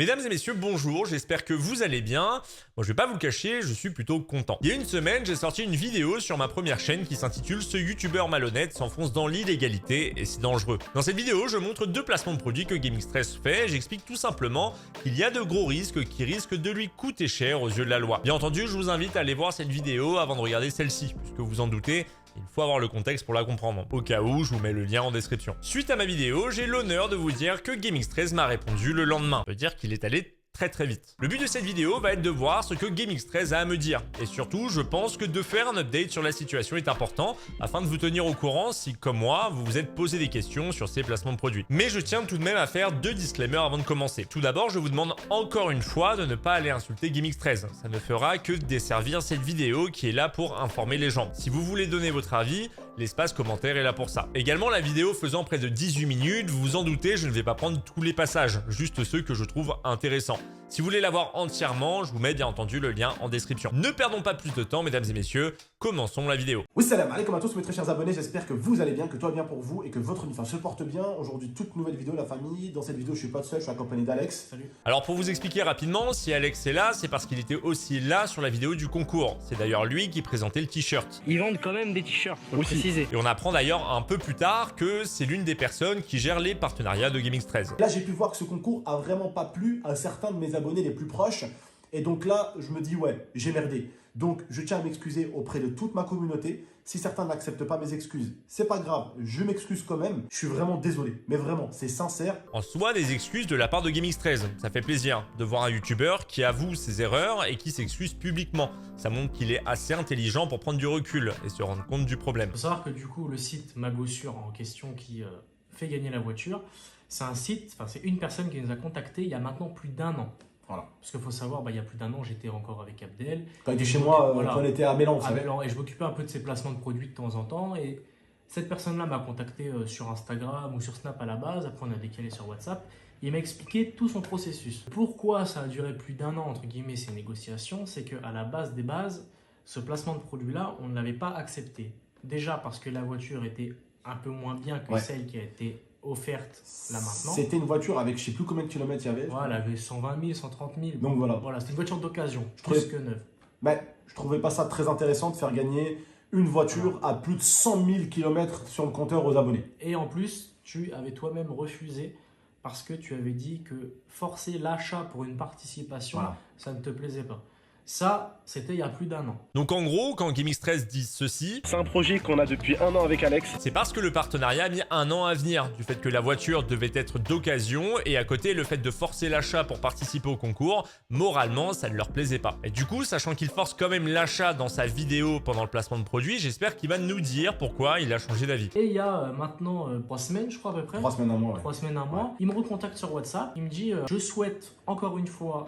Mesdames et messieurs, bonjour, j'espère que vous allez bien. Moi, je vais pas vous le cacher, je suis plutôt content. Il y a une semaine, j'ai sorti une vidéo sur ma première chaîne qui s'intitule « Ce youtubeur malhonnête s'enfonce dans l'illégalité et c'est dangereux ». Dans cette vidéo, je montre deux placements de produits que GamingStress fait et j'explique tout simplement qu'il y a de gros risques qui risquent de lui coûter cher aux yeux de la loi. Bien entendu, je vous invite à aller voir cette vidéo avant de regarder celle-ci, puisque vous en doutez, il faut avoir le contexte pour la comprendre. Au cas où, je vous mets le lien en description. Suite à ma vidéo, j'ai l'honneur de vous dire que GamingStress m'a répondu le lendemain. Ça veut dire qu'il est allé très vite. Le but de cette vidéo va être de voir ce que GamingStress a à me dire. Et surtout, je pense que de faire un update sur la situation est important afin de vous tenir au courant si, comme moi, vous vous êtes posé des questions sur ces placements de produits. Mais je tiens tout de même à faire deux disclaimers avant de commencer. Tout d'abord, je vous demande encore une fois de ne pas aller insulter GamingStress. Ça ne fera que desservir cette vidéo qui est là pour informer les gens. Si vous voulez donner votre avis, l'espace commentaire est là pour ça. Également, la vidéo faisant près de 18 minutes, vous vous en doutez, je ne vais pas prendre tous les passages, juste ceux que je trouve intéressants. Si vous voulez la voir entièrement, je vous mets bien entendu le lien en description. Ne perdons pas plus de temps, mesdames et messieurs, commençons la vidéo. Oui, salam alaikum à tous mes très chers abonnés, j'espère que vous allez bien, que tout va bien pour vous et que votre vie se porte bien. Aujourd'hui, toute nouvelle vidéo, la famille. Dans cette vidéo, je suis pas tout seul, je suis accompagné d'Alex. Salut. Alors pour vous expliquer rapidement, si Alex est là, c'est parce qu'il était aussi là sur la vidéo du concours. C'est d'ailleurs lui qui présentait le t-shirt. Ils vendent quand même des t-shirts, faut le préciser. Et on apprend d'ailleurs un peu plus tard que c'est l'une des personnes qui gère les partenariats de GamingStress. Là, j'ai pu voir que ce concours a vraiment pas plu à certains de mes abonnés les plus proches. Et donc là, je me dis, ouais, j'ai merdé. Donc, je tiens à m'excuser auprès de toute ma communauté. Si certains n'acceptent pas mes excuses, c'est pas grave, je m'excuse quand même. Je suis vraiment désolé, mais vraiment, c'est sincère. En soi, des excuses de la part de GamingStress. Ça fait plaisir de voir un youtubeur qui avoue ses erreurs et qui s'excuse publiquement. Ça montre qu'il est assez intelligent pour prendre du recul et se rendre compte du problème. Il faut savoir que du coup, le site Magossure en question qui fait gagner la voiture, c'est un site, enfin c'est une personne qui nous a contacté il y a maintenant plus d'un an. Voilà. Parce qu'il faut savoir, il y a plus d'un an, j'étais encore avec Abdel. Quand il était chez moi, voilà, quand on était à Mélan, vous à savez. Mélan, et je m'occupais un peu de ses placements de produits de temps en temps. Et cette personne-là m'a contacté sur Instagram ou sur Snap à la base. Après, on a décalé sur WhatsApp. Il m'a expliqué tout son processus. Pourquoi ça a duré plus d'un an, entre guillemets, ces négociations? C'est qu'à la base des bases, ce placement de produit-là, on ne l'avait pas accepté. Déjà parce que la voiture était un peu moins bien que celle qui a été offerte là maintenant. C'était une voiture avec je sais plus combien de kilomètres il y avait. Voilà, elle avait 120 000, 130 000. Donc voilà. Voilà, c'était une voiture d'occasion, trouvais- plus que neuve. Mais je trouvais pas ça très intéressant de faire gagner une voiture à plus de 100 000 km sur le compteur aux abonnés. Et en plus, tu avais toi-même refusé parce que tu avais dit que forcer l'achat pour une participation, ça ne te plaisait pas. Ça, c'était il y a plus d'un an. Donc en gros, quand GamingStress dit ceci, C'est un projet qu'on a depuis un an avec Alex. c'est parce que le partenariat a mis un an à venir, du fait que la voiture devait être d'occasion, et à côté, le fait de forcer l'achat pour participer au concours, moralement, ça ne leur plaisait pas. Et du coup, sachant qu'il force quand même l'achat dans sa vidéo pendant le placement de produit, j'espère qu'il va nous dire pourquoi il a changé d'avis. Et il y a maintenant 3 semaines, je crois à peu près. 3 semaines, un mois. 3 semaines, un mois. Il me recontacte sur WhatsApp. Il me dit je souhaite encore une fois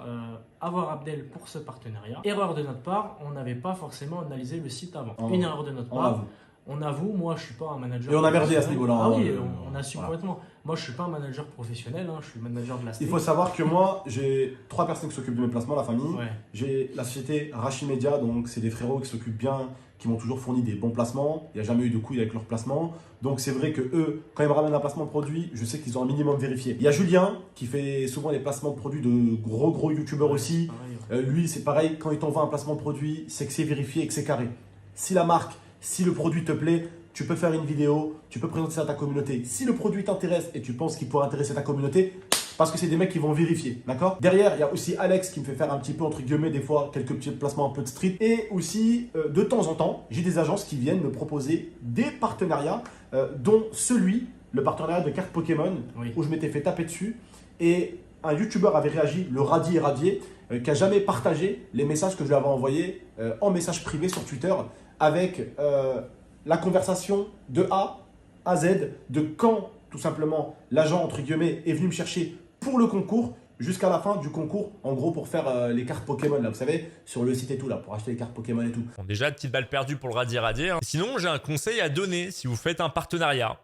avoir Abdel pour ce partenariat. Erreur de notre part, on n'avait pas forcément analysé le site avant. Une erreur de notre part. On avoue, moi je suis pas un manager. Et on a merdé à ce niveau-là. Ah oui, on assume complètement. Moi je suis pas un manager professionnel, je suis manager de la Il faut savoir que moi, j'ai 3 personnes qui s'occupent de mes placements, la famille. Ouais. J'ai la société Rachimedia, donc c'est des frérots qui s'occupent bien, qui m'ont toujours fourni des bons placements. Il n'y a jamais eu de couilles avec leurs placements. Donc c'est vrai que eux, quand ils me ramènent un placement de produit, je sais qu'ils ont un minimum vérifié. Il y a Julien qui fait souvent les placements de produits de gros youtubeurs aussi. Lui, c'est pareil, quand il t'envoie un placement de produit, c'est que c'est vérifié et que c'est carré. Si la marque, si le produit te plaît, tu peux faire une vidéo, tu peux présenter ça à ta communauté. Si le produit t'intéresse et tu penses qu'il pourrait intéresser ta communauté, parce que c'est des mecs qui vont vérifier, d'accord? Derrière, il y a aussi Alex qui me fait faire un petit peu, entre guillemets, des fois, quelques petits placements un peu de street. Et aussi, de temps en temps, j'ai des agences qui viennent me proposer des partenariats, dont celui, le partenariat de cartes Pokémon, où je m'étais fait taper dessus. Et un youtubeur avait réagi, le Radi Radier, qui n'a jamais partagé les messages que je lui avais envoyés en message privé sur Twitter, avec la conversation de A à Z, de quand, tout simplement, l'agent, entre guillemets, est venu me chercher pour le concours, jusqu'à la fin du concours, en gros, pour faire les cartes Pokémon, là, vous savez, sur le site et tout, là, pour acheter les cartes Pokémon et tout. Bon, déjà, petite balle perdue pour le radier. Sinon, j'ai un conseil à donner si vous faites un partenariat.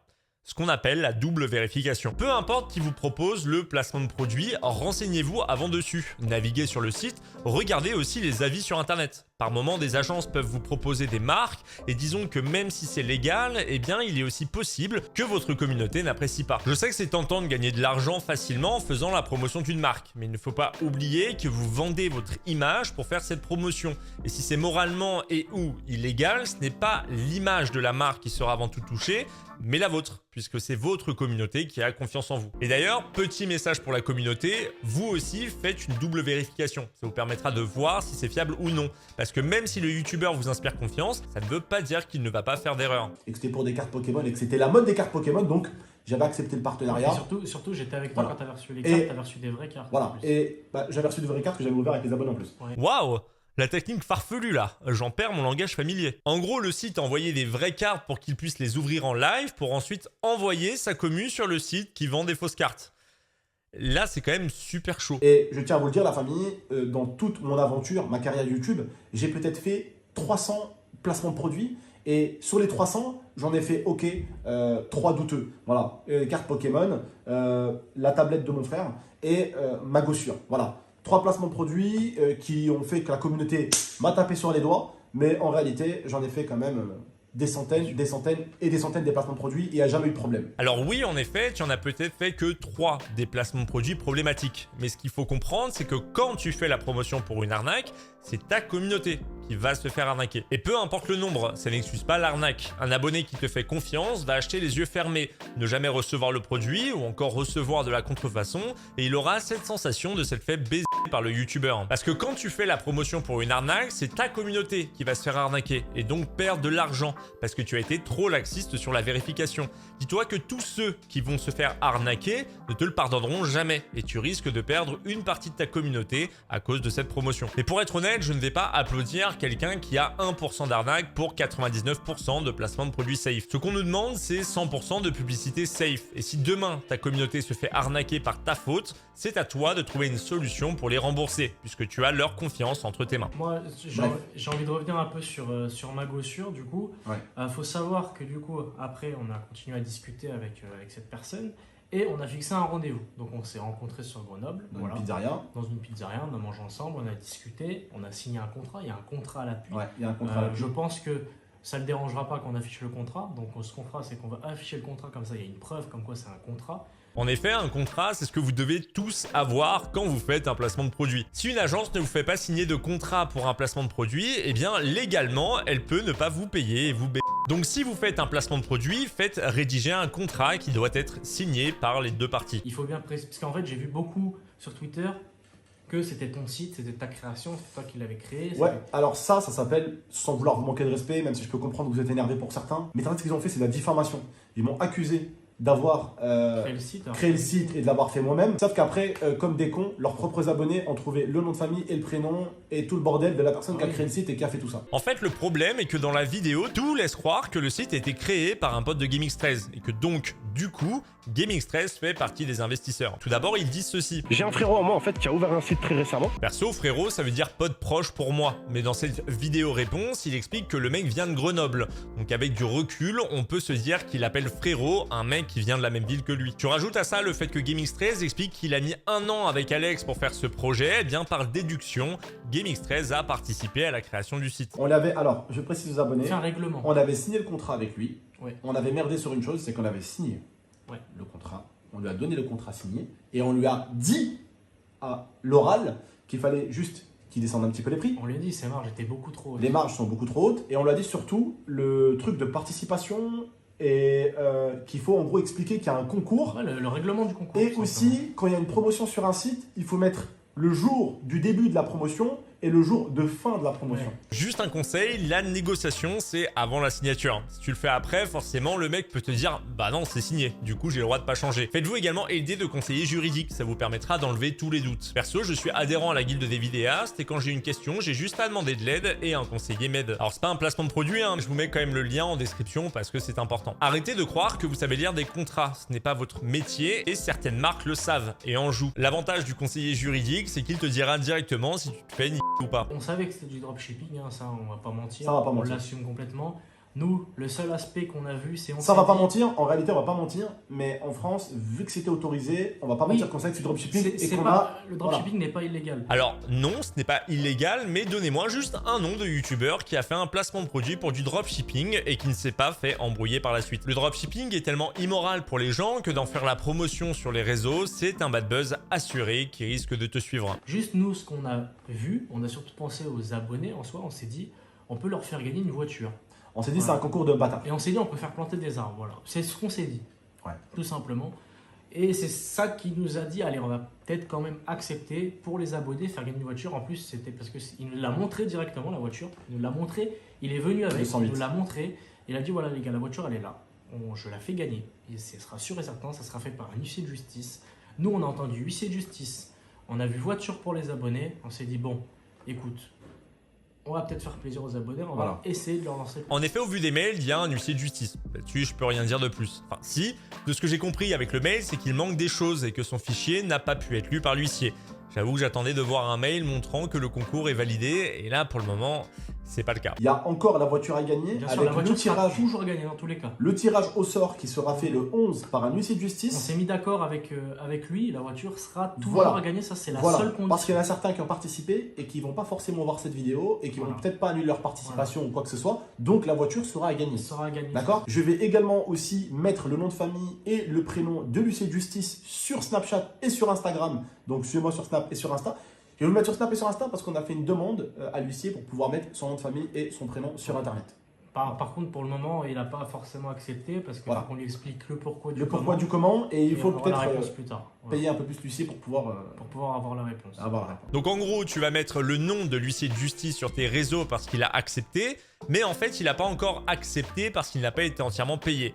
ce qu'on appelle la double vérification. Peu importe qui vous propose le placement de produit, renseignez-vous avant dessus. Naviguez sur le site, regardez aussi les avis sur internet. Par moment, des agences peuvent vous proposer des marques et disons que même si c'est légal, eh bien il est aussi possible que votre communauté n'apprécie pas. Je sais que c'est tentant de gagner de l'argent facilement en faisant la promotion d'une marque, mais il ne faut pas oublier que vous vendez votre image pour faire cette promotion. Et si c'est moralement et ou illégal, ce n'est pas l'image de la marque qui sera avant tout touchée, mais la vôtre, puisque c'est votre communauté qui a confiance en vous. Et d'ailleurs, petit message pour la communauté, vous aussi faites une double vérification. Ça vous permettra de voir si c'est fiable ou non. Parce que même si le youtubeur vous inspire confiance, ça ne veut pas dire qu'il ne va pas faire d'erreur. Et que c'était pour des cartes Pokémon et que c'était la mode des cartes Pokémon, donc j'avais accepté le partenariat. Et surtout j'étais avec toi Voilà. quand t'avais reçu les cartes, t'avais reçu des vraies cartes. Voilà, en plus. et j'avais reçu de vraies cartes que j'avais ouvert avec les abonnés en plus. Waouh! La technique farfelue là, j'en perds mon langage familier. En gros, le site envoyait des vraies cartes pour qu'il puisse les ouvrir en live pour ensuite envoyer sa commu sur le site qui vend des fausses cartes. Là, c'est quand même super chaud. Et je tiens à vous le dire, la famille, dans toute mon aventure, ma carrière YouTube, j'ai peut-être fait 300 placements de produits. Et sur les 300, j'en ai fait, 3 douteux. Voilà, carte Pokémon, la tablette de mon frère et ma gossure. Voilà, 3 placements de produits qui ont fait que la communauté m'a tapé sur les doigts. Mais en réalité, j'en ai fait quand même des centaines et des centaines de placements de produits et il n'y a jamais eu de problème. Alors oui, en effet, tu en as peut-être fait que 3 déplacements de produits problématiques. Mais ce qu'il faut comprendre, c'est que quand tu fais la promotion pour une arnaque, c'est ta communauté qui va se faire arnaquer. Et peu importe le nombre, ça n'excuse pas l'arnaque. Un abonné qui te fait confiance va acheter les yeux fermés, ne jamais recevoir le produit ou encore recevoir de la contrefaçon et il aura cette sensation de s'être fait baiser par le youtubeur. Parce que quand tu fais la promotion pour une arnaque, c'est ta communauté qui va se faire arnaquer et donc perdre de l'argent parce que tu as été trop laxiste sur la vérification. Dis-toi que tous ceux qui vont se faire arnaquer ne te le pardonneront jamais et tu risques de perdre une partie de ta communauté à cause de cette promotion. Mais pour être honnête, je ne vais pas applaudir quelqu'un qui a 1% d'arnaque pour 99% de placement de produits safe. Ce qu'on nous demande, c'est 100% de publicité safe. Et si demain, ta communauté se fait arnaquer par ta faute, c'est à toi de trouver une solution pour les rembourser, puisque tu as leur confiance entre tes mains. Moi, j'ai envie de revenir un peu sur ma gossure, du coup. Ouais. Faut savoir que, du coup, après, on a continué à discuter avec cette personne et on a fixé un rendez-vous. Donc, on s'est rencontrés sur Grenoble. Dans une pizzeria. Dans une pizzeria, on a mangé ensemble, on a discuté, on a signé un contrat. Il y a un contrat à l'appui. Ouais, il y a un contrat à l'appui. Je pense que ça ne le dérangera pas qu'on affiche le contrat. Donc, ce qu'on fera, c'est qu'on va afficher le contrat comme ça. Il y a une preuve comme quoi c'est un contrat. En effet, un contrat, c'est ce que vous devez tous avoir quand vous faites un placement de produit. Si une agence ne vous fait pas signer de contrat pour un placement de produit, eh bien légalement, elle peut ne pas vous payer et vous b***. Donc si vous faites un placement de produit, faites rédiger un contrat qui doit être signé par les deux parties. Il faut bien préciser, parce qu'en fait, j'ai vu beaucoup sur Twitter que c'était ton site, c'était ta création, c'est toi qui l'avais créé. Ouais, alors ça s'appelle, sans vouloir vous manquer de respect, même si je peux comprendre que vous êtes énervé pour certains, mais en fait, ce qu'ils ont fait, c'est de la diffamation. Ils m'ont accusé d'avoir créé le site et de l'avoir fait moi-même. Sauf qu'après, comme des cons, leurs propres abonnés ont trouvé le nom de famille et le prénom et tout le bordel de la personne qui a créé le site et qui a fait tout ça. En fait, le problème est que dans la vidéo, tout laisse croire que le site a été créé par un pote de GameX13 et que donc, du coup, GameX13 fait partie des investisseurs. Tout d'abord, ils disent ceci. J'ai un frérot à moi en fait qui a ouvert un site très récemment. Perso, frérot, ça veut dire pote proche pour moi. Mais dans cette vidéo réponse, il explique que le mec vient de Grenoble. Donc avec du recul, on peut se dire qu'il appelle frérot un mec qui vient de la même ville que lui. Tu rajoutes à ça le fait que GameX13 explique qu'il a mis 1 an avec Alex pour faire ce projet, et bien par déduction, GameX13 a participé à la création du site. On l'avait, alors je précise aux abonnés, C'est un règlement. on avait signé le contrat avec lui, Ouais. on avait merdé sur une chose, c'est qu'on avait signé le contrat, on lui a donné le contrat signé et on lui a dit à l'oral qu'il fallait juste qu'il descende un petit peu les prix. On lui a dit, c'est marrant, j'étais beaucoup trop haut. Les marges sont beaucoup trop hautes et on lui a dit surtout le truc de participation et qu'il faut en gros expliquer qu'il y a un concours. Ouais, le règlement du concours. Et tout aussi, quand il y a une promotion sur un site, il faut mettre le jour du début de la promotion et le jour de fin de la promotion. Ouais. Juste un conseil, la négociation c'est avant la signature. Si tu le fais après, forcément le mec peut te dire bah non c'est signé, du coup j'ai le droit de pas changer. Faites-vous également aider de conseillers juridiques, ça vous permettra d'enlever tous les doutes. Perso, je suis adhérent à la guilde des vidéastes et quand j'ai une question, j'ai juste à demander de l'aide et un conseiller m'aide. Alors c'est pas un placement de produit, hein, je vous mets quand même le lien en description parce que c'est important. Arrêtez de croire que vous savez lire des contrats, ce n'est pas votre métier et certaines marques le savent et en jouent. L'avantage du conseiller juridique, c'est qu'il te dira directement si tu te fais niquer ou pas. On savait que c'était du dropshipping, hein, ça on va pas mentir. Ça, on va pas on mentir. l'assume complètement. Nous, le seul aspect qu'on a vu, c'est... Ça, on va pas mentir, en réalité, on va pas mentir, mais en France, vu que c'était autorisé, on va pas mentir qu'on sait que c'est du dropshipping et qu'on a... Le dropshipping n'est pas illégal. Alors non, ce n'est pas illégal, mais donnez-moi juste un nom de youtubeur qui a fait un placement de produit pour du dropshipping et qui ne s'est pas fait embrouiller par la suite. Le dropshipping est tellement immoral pour les gens que d'en faire la promotion sur les réseaux, c'est un bad buzz assuré qui risque de te suivre. Juste nous, ce qu'on a vu, on a surtout pensé aux abonnés en soi, on s'est dit, on peut leur faire gagner une voiture. On s'est dit c'est un concours de bâtards. Et on s'est dit on peut faire planter des arbres, voilà. C'est ce qu'on s'est dit, Ouais. tout simplement. Et c'est ça qui nous a dit, allez, on va peut-être quand même accepter pour les abonnés, faire gagner une voiture. En plus, c'était parce qu'il nous l'a montré directement, la voiture. Il nous l'a montré, il est venu avec, il nous l'a montré. Il a dit, voilà les gars, la voiture, elle est là. Je la fais gagner. Et ce sera sûr et certain, ça sera fait par un huissier de justice. Nous, on a entendu huissier de justice. On a vu voiture pour les abonnés. On s'est dit, bon, écoute, on va peut-être faire plaisir aux abonnés, on va essayer de leur lancer. En effet, au vu des mails, il y a un huissier de justice. Là-dessus, je peux rien dire de plus. Enfin, si, de ce que j'ai compris avec le mail, c'est qu'il manque des choses et que son fichier n'a pas pu être lu par l'huissier. J'avoue que j'attendais de voir un mail montrant que le concours est validé, et là, pour le moment, c'est pas le cas. Il y a encore la voiture à gagner. Bien sûr, avec la voiture le tirage, sera toujours gagnée dans tous les cas. Le tirage au sort qui sera fait le 11 par un huissier de On justice. s'est mis d'accord avec lui, la voiture sera toujours à gagner, ça c'est la seule condition. Parce qu'il y en a certains qui ont participé et qui vont pas forcément voir cette vidéo et qui vont peut-être pas annuler leur participation ou quoi que ce soit. Donc la voiture sera à gagner. D'accord. Je vais également aussi mettre le nom de famille et le prénom de l'huissier de justice sur Snapchat et sur Instagram. Donc suivez-moi sur Snap et sur Insta. Je vais vous mettre sur Snap et sur Insta parce qu'on a fait une demande à l'huissier pour pouvoir mettre son nom de famille et son prénom sur Internet. Par contre, pour le moment, il n'a pas forcément accepté parce qu'il faut qu'on lui explique le pourquoi du comment et il faut peut-être payer un peu plus l'huissier pour pouvoir avoir la réponse. Donc en gros, tu vas mettre le nom de l'huissier de justice sur tes réseaux parce qu'il a accepté, mais en fait, il n'a pas encore accepté parce qu'il n'a pas été entièrement payé.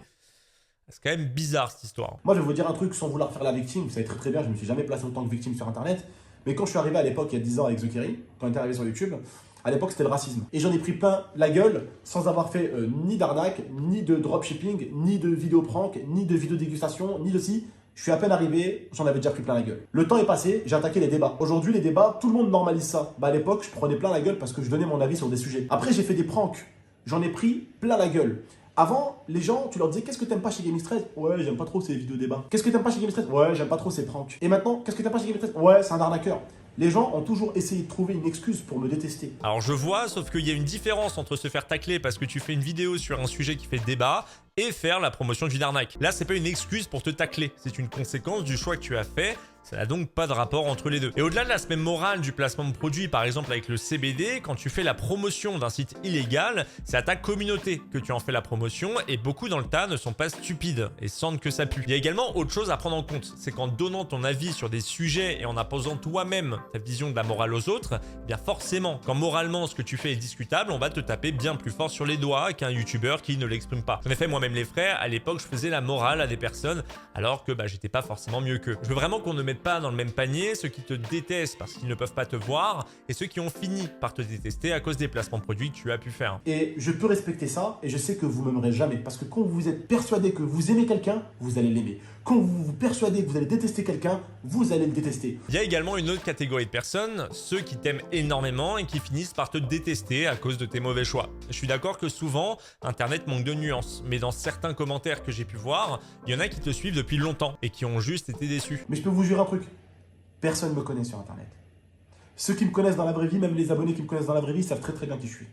C'est quand même bizarre cette histoire. Moi, je vais vous dire un truc sans vouloir faire la victime. Vous savez très bien, je ne me suis jamais placé autant que victime sur Internet. Mais quand je suis arrivé à l'époque, il y a 10 ans avec The Kerry, quand on était arrivé sur YouTube, à l'époque c'était le racisme. Et j'en ai pris plein la gueule sans avoir fait ni d'arnaque, ni de dropshipping, ni de vidéo prank, ni de vidéo dégustation, ni de si. Je suis à peine arrivé, j'en avais déjà pris plein la gueule. Le temps est passé, j'ai attaqué les débats. Aujourd'hui, les débats, tout le monde normalise ça. Bah à l'époque, je prenais plein la gueule parce que je donnais mon avis sur des sujets. Après, j'ai fait des pranks. J'en ai pris plein la gueule. Avant, les gens, tu leur disais qu'est-ce que t'aimes pas chez GameX13 ? Ouais, j'aime pas trop ces vidéos débats. Qu'est-ce que t'aimes pas chez GameX13 ? Ouais, j'aime pas trop ces pranks. Et maintenant, qu'est-ce que t'aimes pas chez GameX13 ? Ouais, c'est un arnaqueur. Les gens ont toujours essayé de trouver une excuse pour me détester. Alors je vois, sauf qu'il y a une différence entre se faire tacler parce que tu fais une vidéo sur un sujet qui fait débat et faire la promotion d'une arnaque. Là, c'est pas une excuse pour te tacler, c'est une conséquence du choix que tu as fait. Ça n'a donc pas de rapport entre les deux. Et au-delà de l'aspect moral du placement de produit, par exemple avec le CBD, quand tu fais la promotion d'un site illégal, c'est à ta communauté que tu en fais la promotion et beaucoup dans le tas ne sont pas stupides et sentent que ça pue. Il y a également autre chose à prendre en compte, c'est qu'en donnant ton avis sur des sujets et en imposant toi-même ta vision de la morale aux autres, eh bien forcément, quand moralement ce que tu fais est discutable, on va te taper bien plus fort sur les doigts qu'un youtubeur qui ne l'exprime pas. En effet, moi-même les frères, à l'époque, je faisais la morale à des personnes alors que j'étais pas forcément mieux qu'eux. Je veux vraiment qu'on ne mette pas dans le même panier ceux qui te détestent parce qu'ils ne peuvent pas te voir et ceux qui ont fini par te détester à cause des placements de produits que tu as pu faire. Et je peux respecter ça et je sais que vous m'aimerez jamais parce que quand vous êtes persuadé que vous aimez quelqu'un, vous allez l'aimer. Quand vous vous persuadez que vous allez détester quelqu'un, vous allez le détester. Il y a également une autre catégorie de personnes, ceux qui t'aiment énormément et qui finissent par te détester à cause de tes mauvais choix. Je suis d'accord que souvent, Internet manque de nuances, mais dans certains commentaires que j'ai pu voir, il y en a qui te suivent depuis longtemps et qui ont juste été déçus. Mais je peux vous jurer un truc, personne ne me connaît sur Internet. Ceux qui me connaissent dans la vraie vie, même les abonnés qui me connaissent dans la vraie vie, savent très très bien qui je suis.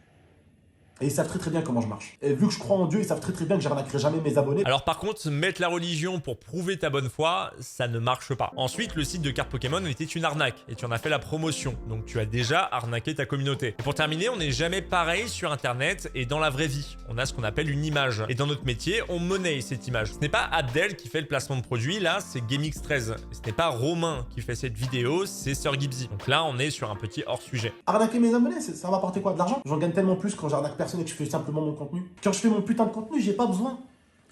Et ils savent très très bien comment je marche. Et vu que je crois en Dieu, ils savent très très bien que j'arnaquerai jamais mes abonnés. Alors par contre, mettre la religion pour prouver ta bonne foi, ça ne marche pas. Ensuite, le site de cartes Pokémon était une arnaque et tu en as fait la promotion. Donc tu as déjà arnaqué ta communauté. Et pour terminer, on n'est jamais pareil sur Internet et dans la vraie vie. On a ce qu'on appelle une image. Et dans notre métier, on monnaie cette image. Ce n'est pas Abdel qui fait le placement de produit, là c'est GameX13. Ce n'est pas Romain qui fait cette vidéo, c'est Sir Gibbsy. Donc là, on est sur un petit hors-sujet. Arnaquer mes abonnés, ça va m'apporter quoi? De l'argent? J'en gagne tellement plus quand j'arnaque personne et que je fais simplement mon contenu. Quand je fais mon putain de contenu, j'ai pas besoin.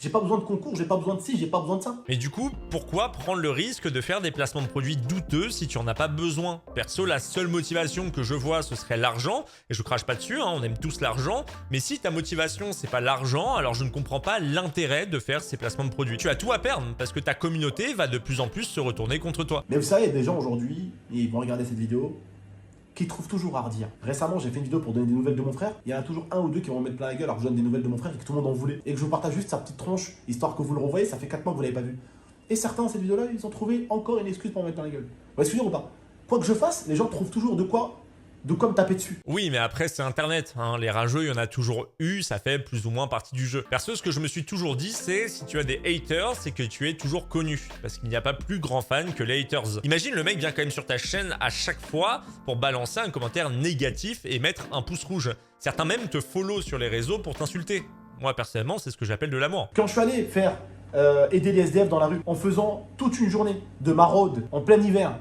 J'ai pas besoin de concours, j'ai pas besoin de ci, j'ai pas besoin de ça. Mais du coup, pourquoi prendre le risque de faire des placements de produits douteux si tu en as pas besoin? Perso, la seule motivation que je vois, ce serait l'argent. Et je crache pas dessus, on aime tous l'argent. Mais si ta motivation, c'est pas l'argent, alors je ne comprends pas l'intérêt de faire ces placements de produits. Tu as tout à perdre parce que ta communauté va de plus en plus se retourner contre toi. Mais vous savez, des gens aujourd'hui, ils vont regarder cette vidéo. qui trouvent toujours à redire. Récemment, j'ai fait une vidéo pour donner des nouvelles de mon frère. Il y en a toujours un ou deux qui vont me mettre plein la gueule alors que je donne des nouvelles de mon frère et que tout le monde en voulait. Et que je vous partage juste sa petite tronche, histoire que vous le revoyez, ça fait 4 mois que vous l'avez pas vu. Et certains dans cette vidéo-là, ils ont trouvé encore une excuse pour me mettre plein la gueule. Vous voyez ce que je veux dire ou pas? Quoi que je fasse, les gens trouvent toujours de quoi me taper dessus. Oui, mais après, c'est Internet, hein. Les rageux, il y en a toujours eu, ça fait plus ou moins partie du jeu. Perso, ce que je me suis toujours dit, c'est si tu as des haters, c'est que tu es toujours connu. Parce qu'il n'y a pas plus grand fan que les haters. Imagine, le mec vient quand même sur ta chaîne à chaque fois pour balancer un commentaire négatif et mettre un pouce rouge. Certains même te follow sur les réseaux pour t'insulter. Moi, personnellement, c'est ce que j'appelle de l'amour. Quand je suis allé faire aider les SDF dans la rue en faisant toute une journée de maraude en plein hiver,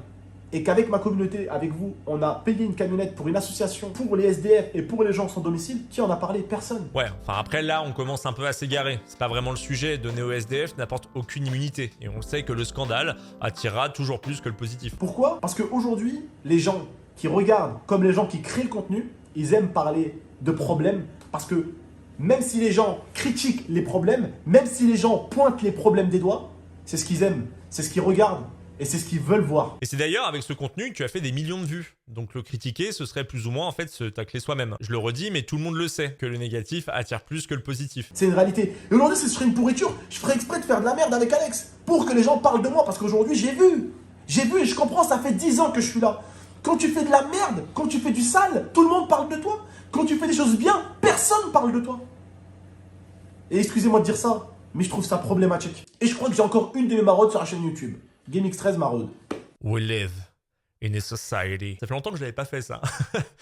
et qu'avec ma communauté, avec vous, on a payé une camionnette pour une association pour les SDF et pour les gens sans domicile, qui en a parlé? Personne. Ouais, enfin après là, on commence un peu à s'égarer. C'est pas vraiment le sujet, donner aux SDF n'apporte aucune immunité. Et on sait que le scandale attirera toujours plus que le positif. Pourquoi? Parce qu'aujourd'hui, les gens qui regardent comme les gens qui créent le contenu, ils aiment parler de problèmes parce que même si les gens critiquent les problèmes, même si les gens pointent les problèmes des doigts, c'est ce qu'ils aiment, c'est ce qu'ils regardent. Et c'est ce qu'ils veulent voir. Et c'est d'ailleurs avec ce contenu que tu as fait des millions de vues. Donc le critiquer, ce serait plus ou moins en fait se tacler soi-même. Je le redis, mais tout le monde le sait, que le négatif attire plus que le positif. C'est une réalité. Et aujourd'hui, ce serait une pourriture. Je ferais exprès de faire de la merde avec Alex pour que les gens parlent de moi. Parce qu'aujourd'hui, j'ai vu et je comprends, ça fait 10 ans que je suis là. Quand tu fais de la merde, quand tu fais du sale, tout le monde parle de toi. Quand tu fais des choses bien, personne parle de toi. Et excusez-moi de dire ça, mais je trouve ça problématique. Et je crois que j'ai encore une de mes maraudes sur la chaîne YouTube. GameX13 maraude. We live in a society. Ça fait longtemps que je l'avais pas fait ça.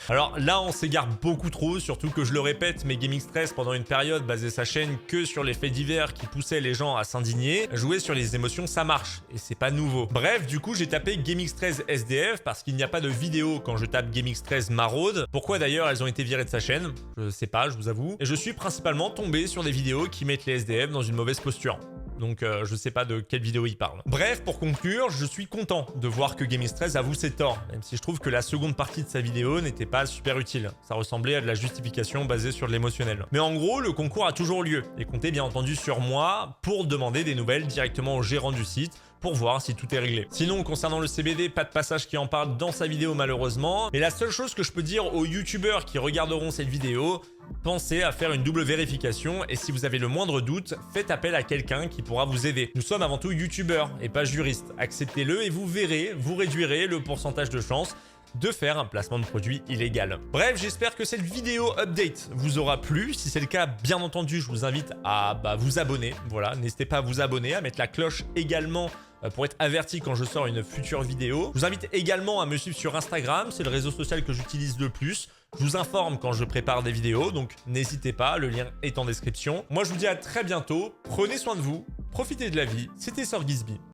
Alors là, on s'égare beaucoup trop, surtout que je le répète, mais GameX13 pendant une période basait sa chaîne que sur les faits divers qui poussaient les gens à s'indigner. Jouer sur les émotions, ça marche, et c'est pas nouveau. Bref, du coup, j'ai tapé GameX13 SDF parce qu'il n'y a pas de vidéo quand je tape GameX13 maraude. Pourquoi d'ailleurs elles ont été virées de sa chaîne? Je sais pas, je vous avoue. Et je suis principalement tombé sur des vidéos qui mettent les SDF dans une mauvaise posture. Donc je sais pas de quelle vidéo il parle. Bref, pour conclure, je suis content de voir que GameX13 avoue ses torts, même si je trouve que la seconde partie de sa vidéo n'était pas super utile. Ça ressemblait à de la justification basée sur de l'émotionnel. Mais en gros, le concours a toujours lieu, et comptez bien entendu sur moi pour demander des nouvelles directement au gérant du site, pour voir si tout est réglé. Sinon, concernant le CBD, pas de passage qui en parle dans sa vidéo malheureusement. Mais la seule chose que je peux dire aux youtubeurs qui regarderont cette vidéo, pensez à faire une double vérification et si vous avez le moindre doute, faites appel à quelqu'un qui pourra vous aider. Nous sommes avant tout youtubeurs et pas juristes. Acceptez-le et vous verrez, vous réduirez le pourcentage de chance de faire un placement de produit illégal. Bref, j'espère que cette vidéo update vous aura plu. Si c'est le cas, bien entendu, je vous invite à vous abonner. Voilà, n'hésitez pas à vous abonner, à mettre la cloche également pour être averti quand je sors une future vidéo. Je vous invite également à me suivre sur Instagram, c'est le réseau social que j'utilise le plus. Je vous informe quand je prépare des vidéos, donc n'hésitez pas, le lien est en description. Moi, je vous dis à très bientôt, prenez soin de vous, profitez de la vie, c'était Sir Gizby.